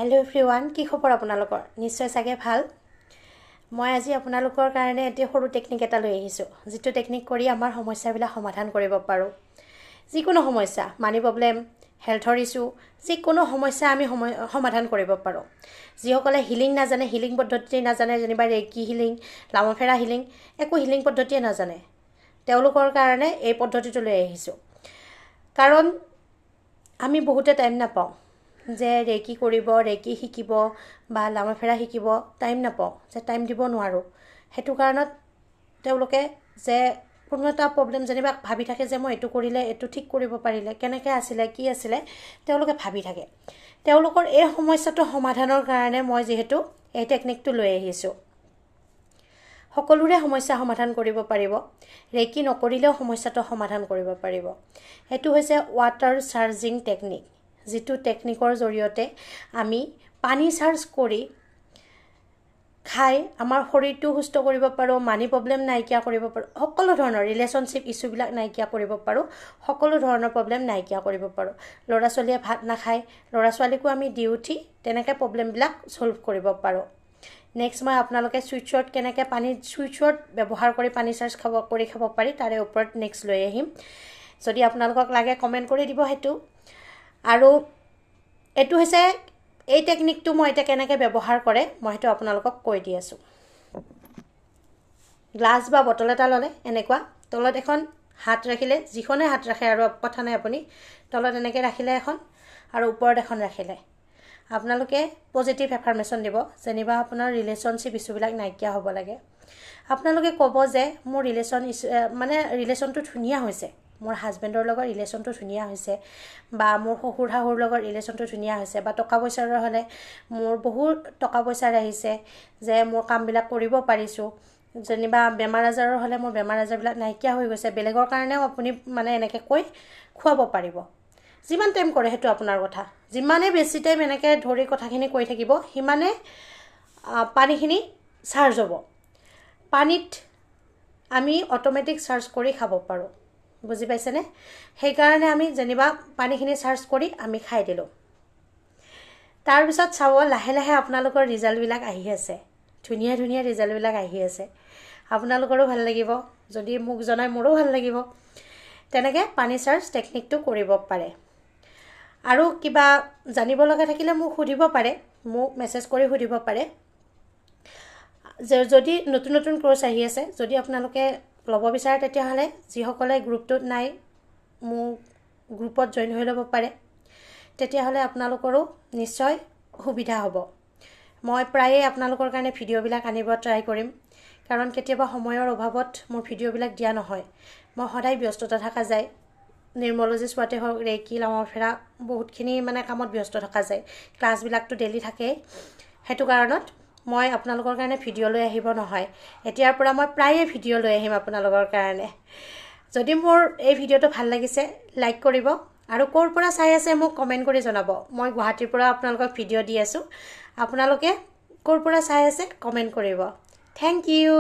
hello everyone কি খবৰ আপোনালোকৰ নিশ্চয় চাগে ভাল মই আজি আপোনালোকৰ কাৰণে এটি সৰু টেকনিক এটা লৈ আহিছো যেটো টেকনিক কৰি আমাৰ সমস্যাবিলাক সমাধান কৰিব পাৰো যিকোনো সমস্যা মানি প্ৰবলেম হেলথৰ ইস্যু যিকোনো সমস্যা আমি সমাধান কৰিব পাৰো যিসকলে হিলিং নাজানে হিলিং পদ্ধতি নাজানে যেনিবা ৰেকি হিলিং লামফেৰা হিলিং একো হিলিং পদ্ধতি নাজানে তেওঁলোকৰ কাৰণে এই পদ্ধতিটো লৈ আহিছো কাৰণ আমি বহুতে টাইম নাপাওঁ যে ৰেকি কৰিব ৰেকি শিকিব বা লামফেৰা শিকিব টাইম নাপাওঁ যে টাইম দিব নোৱাৰো হেতু কাৰণত তেওঁলোকে যে কোনো এটা প্ৰবলেম যেনিবা ভাবি থাকে যে মই এটো কৰিলে এটো ঠিক কৰিব পাৰিলে কেনেকৈ আছিল কি আছিল তেওঁলোকে ভাবি থাকে তেওঁলোকৰ এই সমস্যাটো সমাধানৰ কাৰণে মই যেহেতু এই টেকনিকটো লৈ আহিছো সকলোৰে সমস্যা সমাধান কৰিব পাৰিব ৰেকি নকৰিলেও সমস্যাটো সমাধান কৰিব পাৰিব এটো হৈছে ওৱাটাৰ চাৰ্জিং টেকনিক যেটো টেকনিকৰ জৰিয়তে আমি পানী চাৰ্জ কৰি খাই আমাৰ শৰীৰটো সুস্থ কৰিব পাৰো মানি প্ৰবলেম নাইকিয়া কৰিব পাৰো সকলো ধৰণৰ ৰিলেশনশিপ ইস্যু বিলাক নাইকিয়া কৰিব পাৰো সকলো ধৰণৰ প্ৰবলেম নাইকিয়া কৰিব পাৰো লৰা ছোৱালীয়ে ভাত নাখায় লৰা ছোৱালীকো আমি ডিউটি তেনেকৈ প্ৰবলেম বিলাক সলভ কৰিব পাৰো নেক্সট মই আপোনালোকে সুইচত কেনেকৈ পানী সুইচত ব্যৱহাৰ কৰি পানী চাৰ্জ খাব পাৰি তাৰে ওপৰত নেক্সট লৈ আহিম যদি আপোনালোকক লাগে কমেন্ট কৰি দিব হেতু আৰু এটো হৈছে এই টেকনিকটো মই এটা কেনেকৈ ব্যৱহাৰ কৰে মই হেতু আপোনালোকক কৈ দি আছো গ্লাস বা বটল এটা ললে এনেকুৱা তলত এখন হাত ৰাখিলে যিখনে হাত ৰাখে আৰু কথা নাই আপুনি তলত এনেকৈ ৰাখিলে এখন আৰু ওপৰত এখন ৰাখিলে আপোনালোকে পজিটিভ এফাৰ্মেশন দিব যেনিবা আপোনাৰ ৰিলেশনশিপ ইস্যুবিলাক নাইকিয়া হ'ব লাগে আপোনালোকে ক'ব যে মোৰ ৰিলেশনটো ধুনিয়া হৈছে মোৰ হাজবেণ্ডৰ লগত ৰিলেশনটো ধুনিয়া হৈছে বা মোৰ শহুৰ শাহুৰ লগত ৰিলেশনটো ধুনিয়া হৈছে বা টকা পইচাৰ হলে মোৰ বহুত টকা পইচা আহিছে যে মোৰ কামবিলাক কৰিব পাৰিছো যেনিবা বেমাৰ আজাৰৰ হলে মোৰ বেমাৰ আজাৰবিলাক নাইকিয়া হৈ গৈছে বেলেগৰ কাৰণেও আপুনি এনেকৈ কৈ খুৱাব পাৰিব যিমান টাইম কৰে হেতু আপোনাৰ কথা যিমানে বেছি টাইম এনেকৈ ধৰি কথাখিনি কৈ থাকিব হিমানে পানীখিনি চাৰ্জ হ'ব পানীত আমি অটোমেটিক চাৰ্জ কৰি খাব পাৰো বুজি পাইছেনে সেই কাৰণে আমি যেনিবা পানীখিনি চাৰ্জ কৰি আমি খাই দিলো তাৰ পিছত চাব লাহে লাহে আপোনালোকৰ ৰিজাল্টবিলাক আহি আছে ধুনিয়া ধুনিয়া ৰিজাল্টবিলাক আহি আছে আপোনালোকৰো ভাল লাগিব যদি মোক জনাই মোৰো ভাল লাগিব তেনেকৈ পানী চাৰ্জ টেকনিকটো কৰিব পাৰে আৰু কিবা জানিব লগা থাকিলে মোক সুধিব পাৰে মোক মেছেজ কৰি সুধিব পাৰে যদি নতুন নতুন কোৰ্স আহি আছে যদি আপোনালোকে লব বিচাৰে তেতিয়াহলে যিসকলে গ্ৰুপটোত নাই মোক গ্ৰুপত জয়েন হৈ ল'ব পাৰে তেতিয়াহলে আপোনালোকৰো নিশ্চয় সুবিধা হ'ব মই প্ৰায়ে আপোনালোকৰ কাৰণে ভিডিঅ'বিলাক আনিব ট্ৰাই কৰিম কাৰণ কেতিয়াবা সময়ৰ অভাৱত মোৰ ভিডিঅ'বিলাক দিয়া নহয় মই সদায় ব্যস্ততা থকা যায় নিউমোলজি চোৱাতে হওক ৰেকি লামফেৰা বহুতখিনি কামত ব্যস্ত থকা যায় ক্লাছবিলাকটো ডেইলি থাকে হেতু কাৰণত মই আপোনালোকৰ কাৰণে ভিডিঅ' লৈ আহিব নহয় এতিয়াৰ পৰা মই প্ৰায়ে ভিডিঅ' লৈ আহিম আপোনালোকৰ কাৰণে যদি মোৰ এই ভিডিঅ'টো ভাল লাগিছে লাইক কৰিব আৰু ক'ৰ পৰা চাই আছে মোক কমেন্ট কৰি জনাব মই গুৱাহাটীৰ পৰা আপোনালোকক ভিডিঅ' দি আছো আপোনালোকে ক'ৰ পৰা চাই আছে কমেন্ট কৰিব থ্যাংক ইউ